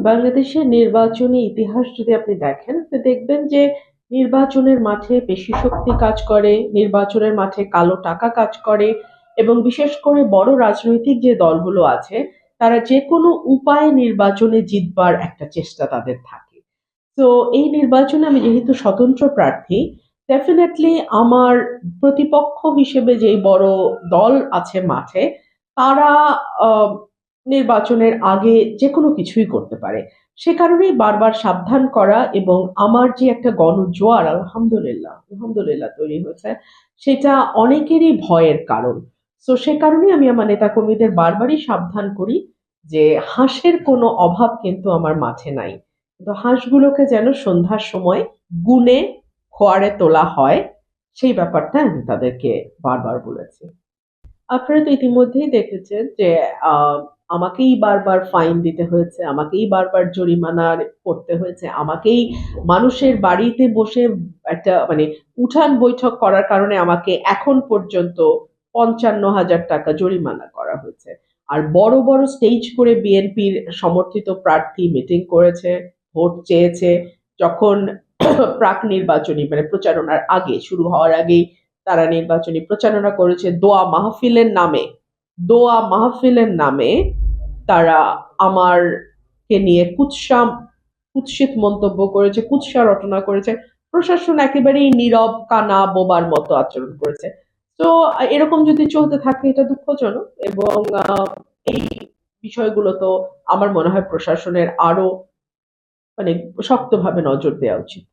বাংলাদেশের নির্বাচনী ইতিহাস যদি আপনি দেখেন, তো দেখবেন যে নির্বাচনের মাঠে পেশি শক্তি কাজ করে, নির্বাচনের মাঠে কালো টাকা কাজ করে, এবং বিশেষ করে বড় রাজনৈতিক যে দলগুলো আছে, তারা যে কোনো উপায়ে নির্বাচনে জিতবার একটা চেষ্টা তাদের থাকে। তো এই নির্বাচনে আমি যেহেতু স্বতন্ত্র প্রার্থী, ডেফিনেটলি আমার প্রতিপক্ষ হিসেবে যেই বড় দল আছে মাঠে, তারা আহ, নির্বাচনের আগে যে কোনো কিছুই করতে পারে। সে কারণেই বারবার সাবধান করা, এবং আমার যে একটা গণজোয়ার আলহামদুলিল্লাহ আলহামদুলিল্লাহ তৈরি হয়েছে, সেটা অনেকেরই ভয়ের কারণ। তো সে কারণেই আমি আমার নেতাকর্মীদের বারবারই সাবধান করি যে হাঁসের কোনো অভাব কিন্তু আমার মাঠে নাই, কিন্তু হাঁসগুলোকে যেন সন্ধ্যার সময় গুনে খোয়াড়ে তোলা হয়, সেই ব্যাপারটা আমি তাদেরকে বারবার বলেছি। আপনারা তো ইতিমধ্যেই দেখেছেন যে আহ, আমাকেই বারবার ফাইন দিতে হয়েছে, আমাকেই বারবার জরিমানা করতে হয়েছে, আমাকেই মানুষের বাড়িতে বসে একটা মানে উঠান বৈঠক করার কারণে আমাকে এখন পর্যন্ত ৫৫,০০০ টাকা জরিমানা করা হয়েছে। আর বড় বড় স্টেজ করে বিএনপির সমর্থিত প্রার্থী মিটিং করেছে, ভোট চেয়েছে, যখন প্রাক নির্বাচনী মানে প্রচারণার আগে শুরু হওয়ার আগেই তারা নির্বাচনী প্রচারণা করেছে দোয়া মাহফিলের নামে। দোয়া মাহফিলের নামে তারা আমারকে নিয়ে কুৎসিত মন্তব্য করেছে, কুৎসা রটনা করেছে। প্রশাসন একেবারেই নীরব কানা বোবার মতো আচরণ করেছে। তো এরকম যদি চলতে থাকে এটা দুঃখজনক, এবং এই বিষয়গুলো তো আমার মনে হয় প্রশাসনের আরো মানে শক্তভাবে নজর দেওয়া উচিত।